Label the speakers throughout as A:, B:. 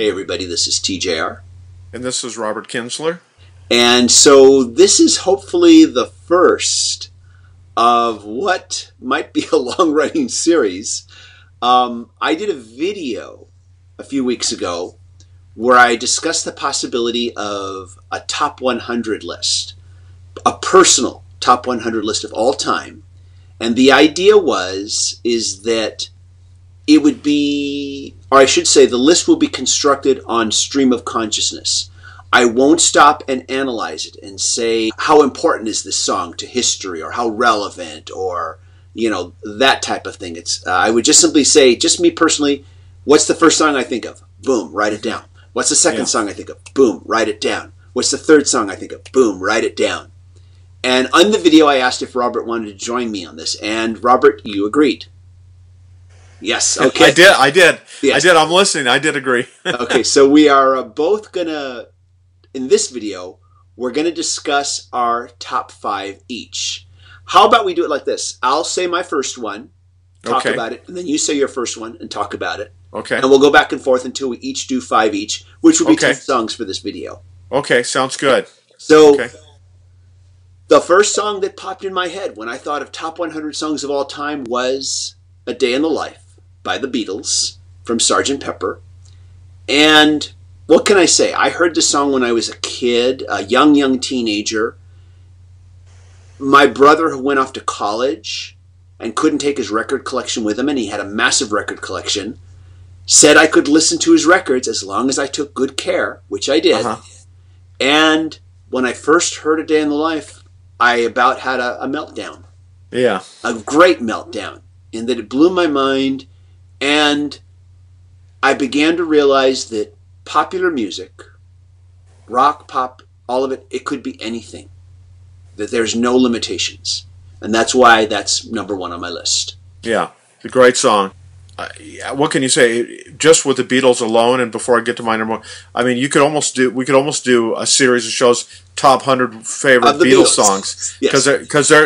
A: Hey everybody, this is TJR.
B: And this is Robert Kinsler.
A: And so this is hopefully the first of what might be a long-running series. I did a video a few weeks ago where I discussed the possibility of a top 100 list, a personal top 100 list of all time. And the idea is that it would be, or I should say, the list will be constructed on stream of consciousness. I won't stop and analyze it and say, how important is this song to history, or how relevant, or, that type of thing. I would just simply say, just me personally, what's the first song I think of? Boom, write it down. What's the second song I think of? Boom, write it down. What's the third song I think of? Boom, write it down. And on the video, I asked if Robert wanted to join me on this. And Robert, you agreed. Yes. Okay.
B: I did. Yes. I did. I'm listening. I did agree.
A: Okay. So we are both going to, in this video, we're going to discuss our top 5 each. How about we do it like this? I'll say my first one, talk about it, and then you say your first one and talk about it.
B: Okay.
A: And we'll go back and forth until we each do 5 each, which will be 10 songs for this video. Okay.
B: Sounds good.
A: So the first song that popped in my head when I thought of top 100 songs of all time was A Day in the Life by the Beatles from Sgt. Pepper. And what can I say? I heard the song when I was a kid, a young teenager. My brother, who went off to college and couldn't take his record collection with him, and he had a massive record collection, said I could listen to his records as long as I took good care, which I did. And when I first heard A Day in the Life, I about had a meltdown.
B: Yeah.
A: A great meltdown, in that it blew my mind. And I began to realize that popular music, rock, pop, all of it, it could be anything. That there's no limitations. And that's why that's number 1 on my list.
B: Yeah, it's a great song. What can you say? Just with the Beatles alone, and before I get to my number 1, I mean, we could almost do a series of shows, top 100 favorite Beatles songs, because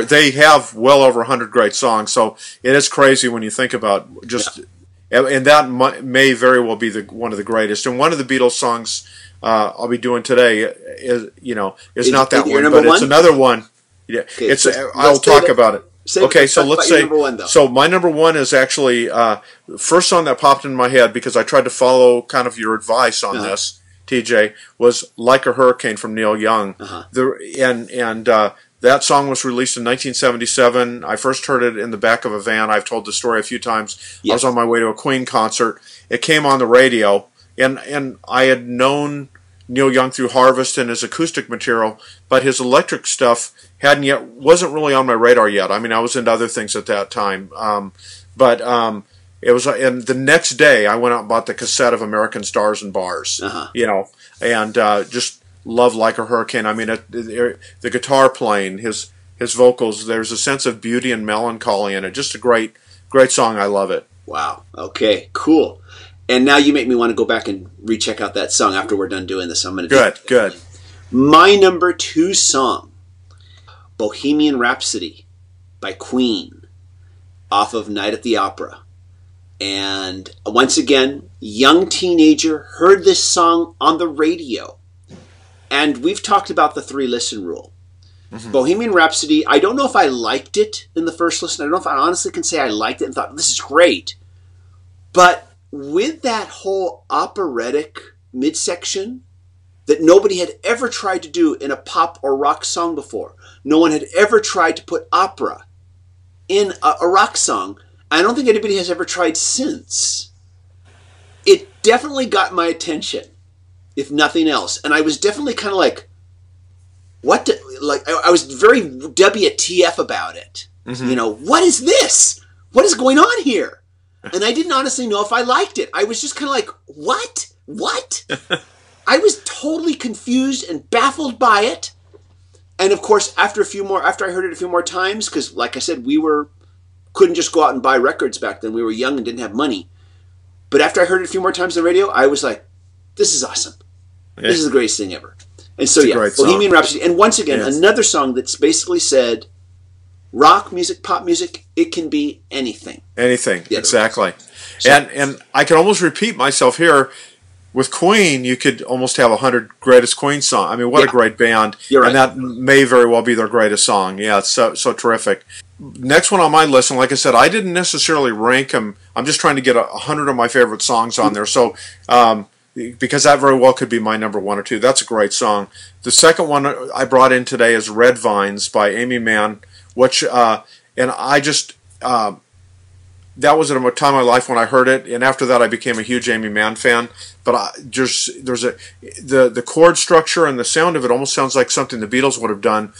B: they have well over 100 great songs. So it is crazy when you think about just. Yeah. And that may very well be one of the greatest. And one of the Beatles songs I'll be doing today is not that one, but it's another one. Yeah,
A: okay,
B: I'll talk about it. So let's say. So my number 1 is actually the first song that popped in my head, because I tried to follow kind of your advice on this, TJ, was "Like a Hurricane" from Neil Young. That song was released in 1977. I first heard it in the back of a van. I've told the story a few times. I was on my way to a Queen concert. It came on the radio, and I had known Neil Young through Harvest and his acoustic material, but his electric stuff wasn't really on my radar yet. I mean, I was into other things at that time. It was, and the next day I went out and bought the cassette of American Stars and Bars, and just love Like a Hurricane. I mean, the guitar playing, his vocals, there's a sense of beauty and melancholy in it. Just a great song. I love it.
A: Wow. Okay, cool. And now you make me want to go back and recheck out that song after we're done doing this. I'm going to do
B: Good.
A: My number 2 song, Bohemian Rhapsody by Queen, off of Night at the Opera. And once again, young teenager, heard this song on the radio. And we've talked about the 3 listen rule. Bohemian Rhapsody, I don't know if I liked it in the first listen. I don't know if I honestly can say I liked it and thought, this is great. But with that whole operatic midsection that nobody had ever tried to do in a pop or rock song before. No one had ever tried to put opera in a rock song. I don't think anybody has ever tried since. It definitely got my attention, if nothing else. And I was definitely kind of like, I was very WTF about it. What is this? What is going on here? And I didn't honestly know if I liked it. I was just kind of like, what? I was totally confused and baffled by it. And of course, after I heard it a few more times, because like I said, couldn't just go out and buy records back then. We were young and didn't have money. But after I heard it a few more times on the radio, I was like, this is awesome. Yeah. This is the greatest thing ever. And so, Bohemian Rhapsody. And once again, another song that's basically said, rock music, pop music, it can be anything.
B: Anything, exactly. So, and I can almost repeat myself here. with Queen, you could almost have 100 greatest Queen song. I mean, what a great band.
A: You're right.
B: And that may very well be their greatest song. Yeah, it's so terrific. Next one on my list, and like I said, I didn't necessarily rank them. I'm just trying to get 100 of my favorite songs on there. So, because that very well could be my number 1 or 2. That's a great song. The second one I brought in today is Red Vines by Aimee Mann, which, and I just, that was at a time in my life when I heard it, and after that I became a huge Aimee Mann fan. But the chord structure and the sound of it almost sounds like something the Beatles would have done,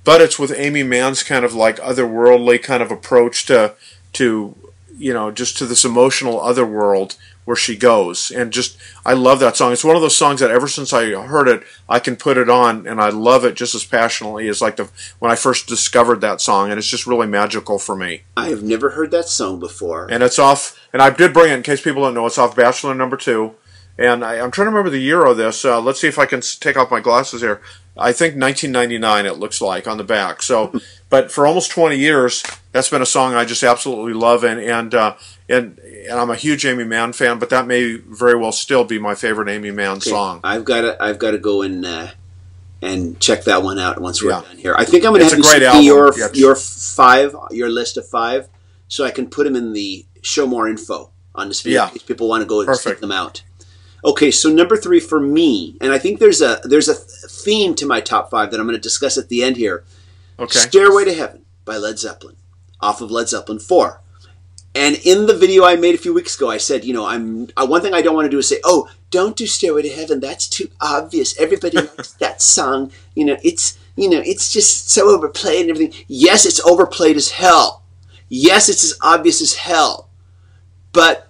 B: but it's with Aimee Mann's kind of like otherworldly kind of approach to just to this emotional otherworld where she goes. And just, I love that song. It's one of those songs that ever since I heard it, I can put it on, and I love it just as passionately as like when I first discovered that song, and it's just really magical for me.
A: I have never heard that song before.
B: And it's off, and I did bring it in case people don't know, it's off Bachelor number 2. And I'm trying to remember the year of this. Let's see if I can take off my glasses here. I think 1999 it looks like on the back. So, but for almost 20 years, that's been a song I just absolutely love, and I'm a huge Aimee Mann fan. But that may very well still be my favorite Aimee Mann song.
A: I've got to go and check that one out once we're done here. I think I'm going to have you see your list of 5, so I can put them in the show more info on this video if people want to go and check them out. Okay, so number 3 for me, and I think there's a theme to my top 5 that I'm going to discuss at the end here.
B: Okay.
A: Stairway to Heaven by Led Zeppelin, off of Led Zeppelin 4. And in the video I made a few weeks ago, I said, one thing I don't want to do is say, oh, don't do Stairway to Heaven. That's too obvious. Everybody likes that song. It's just so overplayed and everything. Yes, it's overplayed as hell. Yes, it's as obvious as hell. But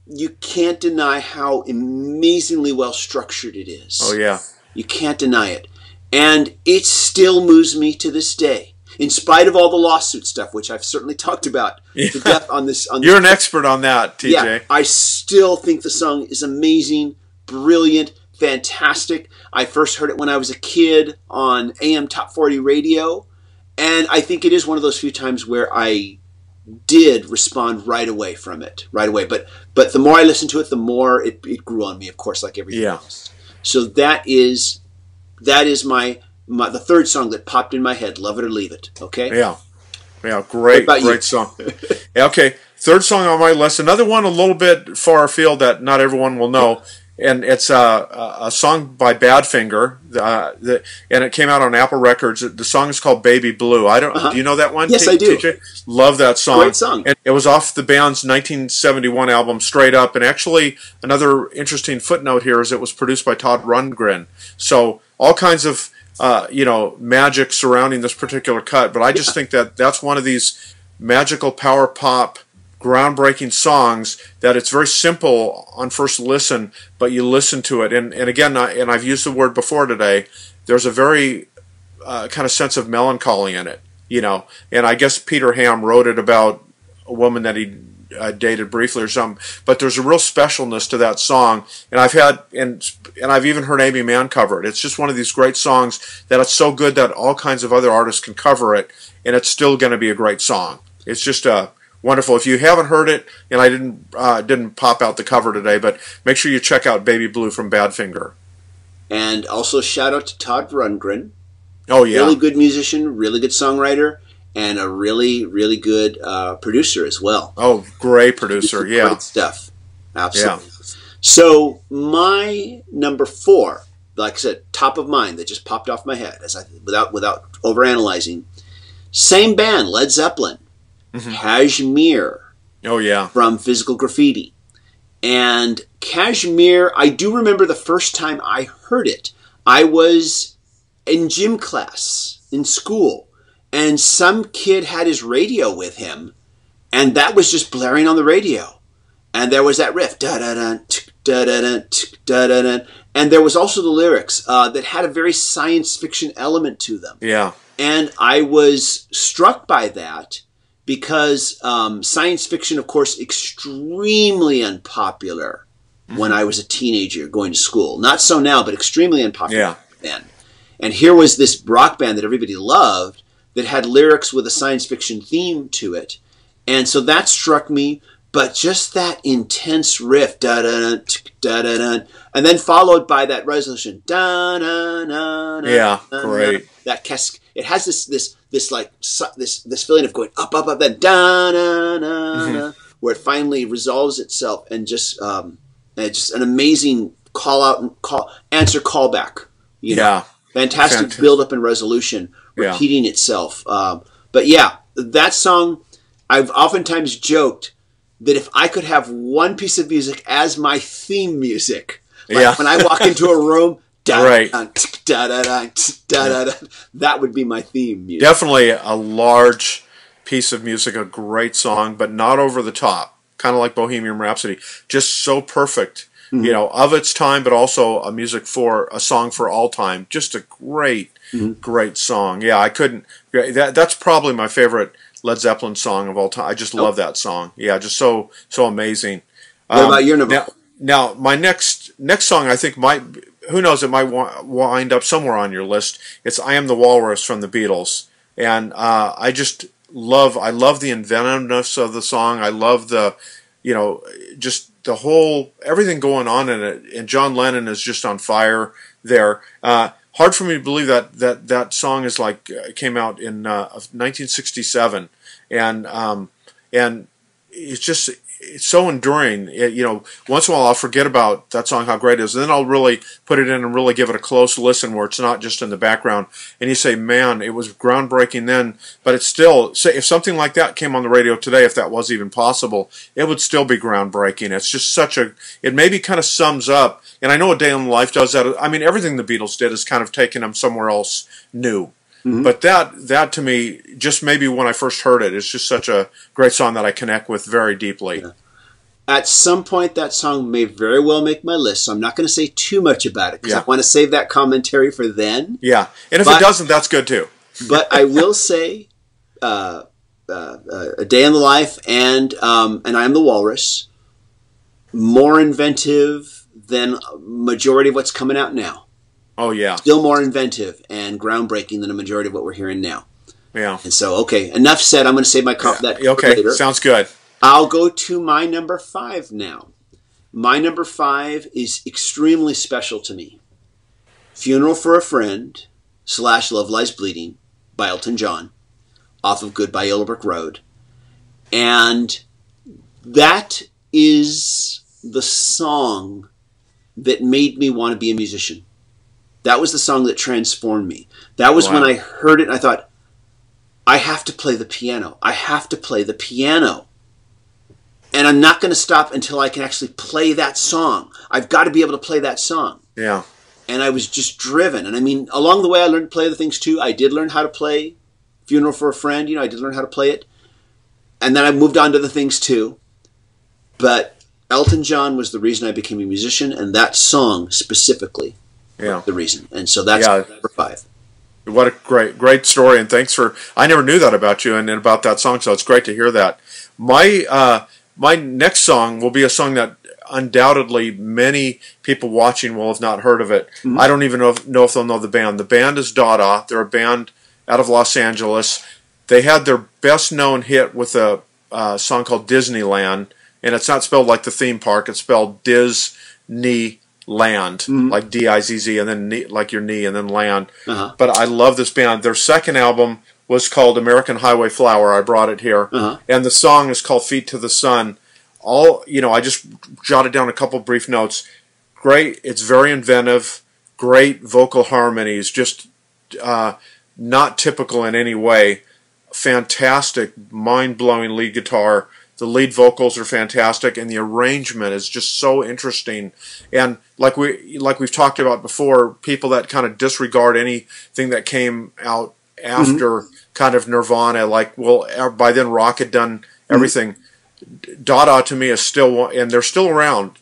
A: you can't deny how amazingly well structured it is.
B: Oh, yeah.
A: You can't deny it. And it still moves me to this day, in spite of all the lawsuit stuff, which I've certainly talked about to death on this.
B: You're an expert on that, TJ.
A: Yeah, I still think the song is amazing, brilliant, fantastic. I first heard it when I was a kid on AM Top 40 radio, and I think it is one of those few times where I did respond right away from it, right away. But the more I listened to it, the more it grew on me, of course, like everything else. So that is the third song that popped in my head, Love It or Leave It. Okay?
B: Yeah, great song. Okay, third song on my list, another one a little bit far afield that not everyone will know. And it's a song by Badfinger, and it came out on Apple Records. The song is called Baby Blue. Do you know that one?
A: Yes, I do.
B: TJ? Love that song.
A: Great song.
B: And it was off the band's 1971 album, Straight Up. And actually, another interesting footnote here is it was produced by Todd Rundgren. So all kinds of magic surrounding this particular cut. But I just think that that's one of these magical power pop groundbreaking songs that it's very simple on first listen, but you listen to it, and again, and I've used the word before today, there's a very kind of sense of melancholy in it, and I guess Peter Ham wrote it about a woman that he dated briefly or something, but there's a real specialness to that song, and I've even heard Aimee Mann cover it. It's just one of these great songs that it's so good that all kinds of other artists can cover it, and it's still going to be a great song. It's just wonderful. If you haven't heard it, and I didn't pop out the cover today, but make sure you check out Baby Blue from Badfinger.
A: And also shout out to Todd Rundgren.
B: Oh, yeah.
A: Really good musician, really good songwriter, and a really, really good producer as well.
B: Oh, great producer, yeah.
A: Great stuff. Absolutely. Yeah. So my number 4, like I said, top of mind, that just popped off my head without overanalyzing. Same band, Led Zeppelin. Kashmir.
B: Oh, yeah.
A: From Physical Graffiti. And Kashmir, I do remember the first time I heard it. I was in gym class in school, and some kid had his radio with him, and that was just blaring on the radio. And there was that riff, da-da-dun, da-da-dun, da-da-dun. And there was also the lyrics that had a very science fiction element to them.
B: Yeah.
A: And I was struck by that, because science fiction, of course, extremely unpopular when I was a teenager going to school. Not so now, but extremely unpopular then. And here was this rock band that everybody loved that had lyrics with a science fiction theme to it. And so that struck me. But just that intense riff, da da da da da, and then followed by that resolution, da da da da.
B: Yeah, great.
A: That it has this feeling of going up, up, up, then da da da da, where it finally resolves itself, and just an amazing answer callback. You know? Fantastic build up and resolution, repeating itself. But yeah, that song, I've oftentimes joked that if I could have one piece of music as my theme music, like when I walk into a room, that would be my theme music.
B: Definitely a large piece of music, a great song, but not over the top. Kind of like Bohemian Rhapsody, just so perfect, you know, of its time, but also a song for all time. Just a great, great song. Yeah, I couldn't. That's probably my favorite Led Zeppelin song of all time. I just love that song. Yeah, just so amazing.
A: What about your number?
B: Now, my next song, I think who knows, it might wind up somewhere on your list. It's "I Am the Walrus" from the Beatles, and I love the inventiveness of the song. I love just the whole everything going on in it, and John Lennon is just on fire there. Hard for me to believe that song is came out in 1967, and it's so enduring. Once in a while I'll forget about that song, how great it is, and then I'll really put it in and really give it a close listen where it's not just in the background. And you say, man, it was groundbreaking then, but it's still, if something like that came on the radio today, if that was even possible, it would still be groundbreaking. It's just it maybe kind of sums up, and I know A Day in Life does that. I mean, everything the Beatles did is kind of taking them somewhere else new. But that to me, just maybe when I first heard it, it's just such a great song that I connect with very deeply. Yeah.
A: At some point, that song may very well make my list, so I'm not going to say too much about it, because I want to save that commentary for then.
B: Yeah, and if it doesn't, that's good too.
A: But I will say A Day in the Life and I Am the Walrus, more inventive than majority of what's coming out now.
B: Oh, yeah.
A: Still more inventive and groundbreaking than a majority of what we're hearing now.
B: Yeah.
A: And so, okay, enough said. I'm going to save my that later.
B: Sounds good.
A: I'll go to my number 5 now. My number 5 is extremely special to me. Funeral for a Friend / Love Lies Bleeding by Elton John, off of Goodbye Yellow Brick Road. And that is the song that made me want to be a musician. That was the song that transformed me. That was when I heard it and I thought, I have to play the piano. I have to play the piano. And I'm not going to stop until I can actually play that song. I've got to be able to play that song.
B: Yeah.
A: And I was just driven. And I mean, along the way, I learned to play other things too. I did learn how to play Funeral for a Friend. I did learn how to play it. And then I moved on to the things too. But Elton John was the reason I became a musician, and that song specifically. Yeah, the reason. And so that's number 5.
B: What a great story, and thanks for. I never knew that about you and about that song, so it's great to hear that. My next song will be a song that undoubtedly many people watching will have not heard of it. I don't even know if they'll know the band. The band is Dada. They're a band out of Los Angeles. They had their best known hit with a song called Disneyland, and it's not spelled like the theme park. It's spelled Disney. Land, like D-I-Z-Z, and then like your knee, and then land. But I love this band. Their second album was called American Highway Flower. I brought it here. And the song is called Feet to the Sun. I just jotted down a couple brief notes. Great. It's very inventive. Great vocal harmonies. Just not typical in any way. Fantastic, mind-blowing lead guitar. The lead vocals are fantastic, and the arrangement is just so interesting. And like we've talked about before, people that kind of disregard anything that came out after kind of Nirvana, by then rock had done everything. Dada to me is still, and they're still around.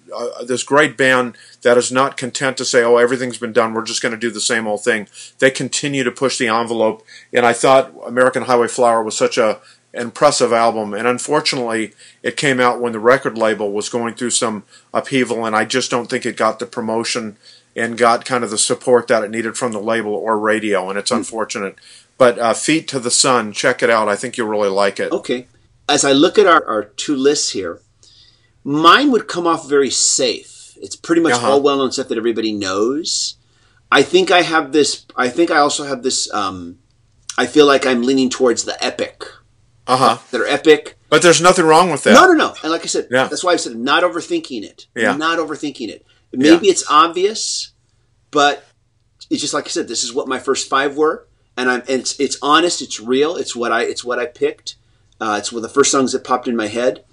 B: This great band that is not content to say, "Oh, everything's been done. We're just going to do the same old thing." They continue to push the envelope, and I thought American Highway Flower was such a impressive album, and unfortunately it came out when the record label was going through some upheaval, and I just don't think it got the promotion and got kind of the support that it needed from the label or radio, and it's unfortunate. But Feet to the Sun, check it out. I think you'll really like it.
A: Okay. As I look at our 2 lists here, Mine would come off very safe. It's pretty much all well-known stuff that everybody knows. I think I have this. I think I also have this. I feel like I'm leaning towards the epic. They're epic.
B: But there's nothing wrong with that.
A: No. And like I said, that's why I said not overthinking it. Not overthinking it. Maybe it's obvious, but it's just like I said. This is what my first 5 were, and it's honest. It's real. It's what I picked. It's one of the first songs that popped in my head.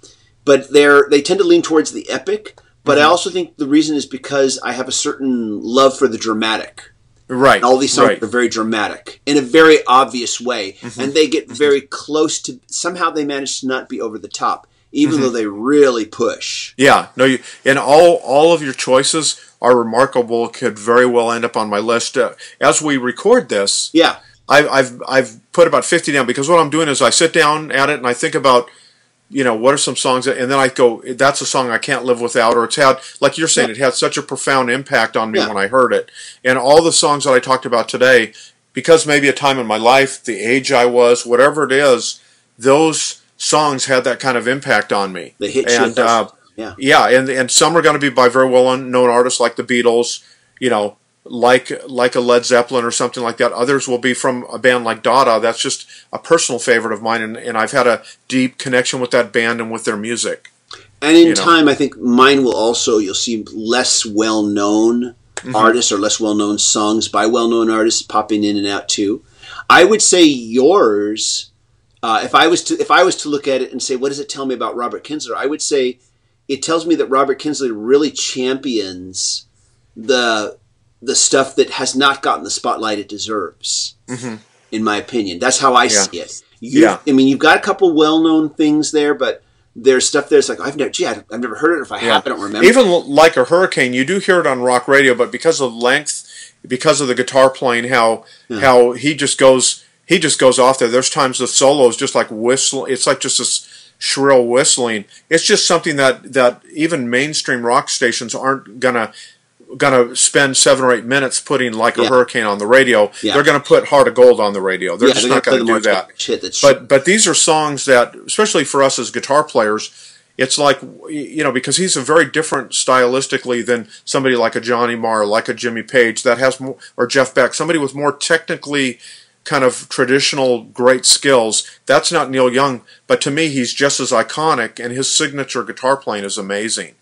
A: But they tend to lean towards the epic. But I also think the reason is because I have a certain love for the dramatic.
B: Right.
A: And all these songs are very dramatic in a very obvious way. And they get very close to, somehow they manage to not be over the top, even though they really push.
B: Yeah. No, and all of your choices are remarkable, could very well end up on my list. As we record this, I've put about 50 down, because what I'm doing is I sit down at it and I think about, what are some songs, and then I go, that's a song I can't live without, or it's had, like you're saying, it had such a profound impact on me when I heard it. And all the songs that I talked about today, because maybe a time in my life, the age I was, whatever it is, those songs had that kind of impact on me.
A: They hit you.
B: And some are going to be by very well-known artists like the Beatles, like a Led Zeppelin or something like that. Others will be from a band like Dada. That's just a personal favorite of mine, and I've had a deep connection with that band and with their music.
A: And in time, I think mine will also, you'll see less well-known artists or less well-known songs by well-known artists popping in and out too. I would say yours, if I was to look at it and say, what does it tell me about Robert Kinsler? I would say it tells me that Robert Kinsler really champions the stuff that has not gotten the spotlight it deserves, in my opinion. That's how I see it. I mean, you've got a couple well-known things there, but there's stuff there's like, I've never heard it, or if I have, I don't remember.
B: Even like a Hurricane, you do hear it on rock radio, but because of length, because of the guitar playing, how he just goes off there. There's times the solo is just like whistle. It's like just this shrill whistling. It's just something that even mainstream rock stations aren't gonna spend 7 or 8 minutes putting like a Hurricane on the radio. They're going to put Heart of Gold on the radio. They're just not going to do that. But these are songs that, especially for us as guitar players, it's like, because he's a very different stylistically than somebody like a Johnny Marr, like a Jimmy Page, that has more, or Jeff Beck, somebody with more technically kind of traditional great skills. That's not Neil Young, but to me he's just as iconic, and his signature guitar playing is amazing.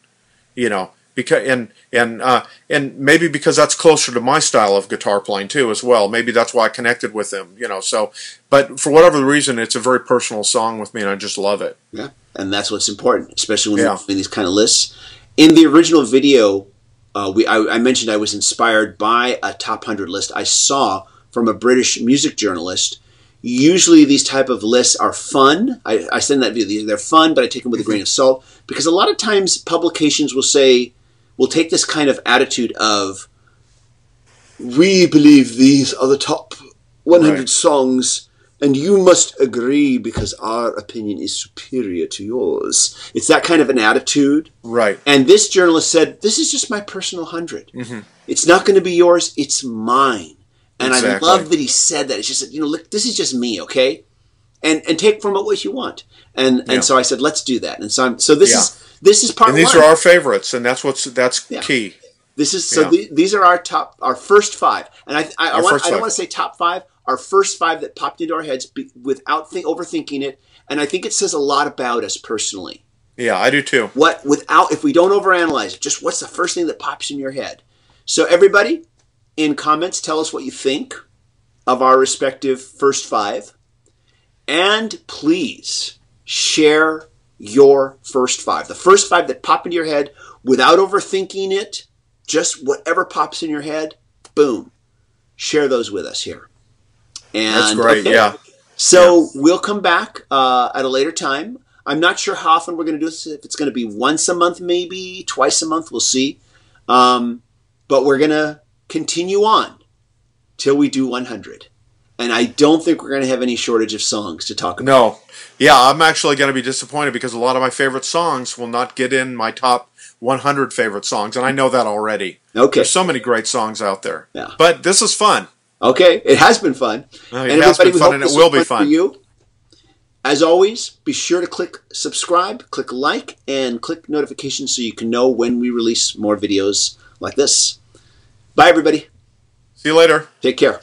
B: Because and maybe because that's closer to my style of guitar playing too as well. Maybe that's why I connected with him, So, but for whatever reason, it's a very personal song with me, and I just love it.
A: Yeah, and that's what's important, especially when you're doing these kind of lists. In the original video, I mentioned I was inspired by a top 100 list I saw from a British music journalist. Usually these type of lists are fun. I send that video. They're fun, but I take them with a grain of salt, because a lot of times publications will say, we'll take this kind of attitude of, we believe these are the top 100 songs, and you must agree because our opinion is superior to yours. It's that kind of an attitude.
B: Right.
A: And this journalist said, this is just my personal 100. It's not going to be yours. It's mine. And I love that he said that. It's just, look, this is just me, okay? And take from it what you want. And so I said, let's do that. And so this is part one.
B: And these are our favorites, and that's key.
A: This is these are our first 5. And I don't want to say top 5. Our first 5 that popped into our heads without overthinking it. And I think it says a lot about us personally.
B: Yeah, I do too.
A: If we don't overanalyze it, just what's the first thing that pops in your head? So everybody, in comments, tell us what you think of our respective first 5. And please share your first 5. The first 5 that pop into your head without overthinking it, just whatever pops in your head, boom. Share those with us here. And,
B: that's great,
A: So we'll come back at a later time. I'm not sure how often we're going to do this. If it's going to be once a month, maybe twice a month, we'll see. But we're going to continue on till we do 100. And I don't think we're going to have any shortage of songs to talk about.
B: No. Yeah, I'm actually going to be disappointed because a lot of my favorite songs will not get in my top 100 favorite songs, and I know that already.
A: Okay.
B: There's so many great songs out there.
A: Yeah.
B: But this is fun.
A: Okay. It has been fun.
B: It has been fun, and it will be fun.
A: For you. As always, be sure to click subscribe, click like, and click notifications so you can know when we release more videos like this. Bye, everybody.
B: See you later.
A: Take care.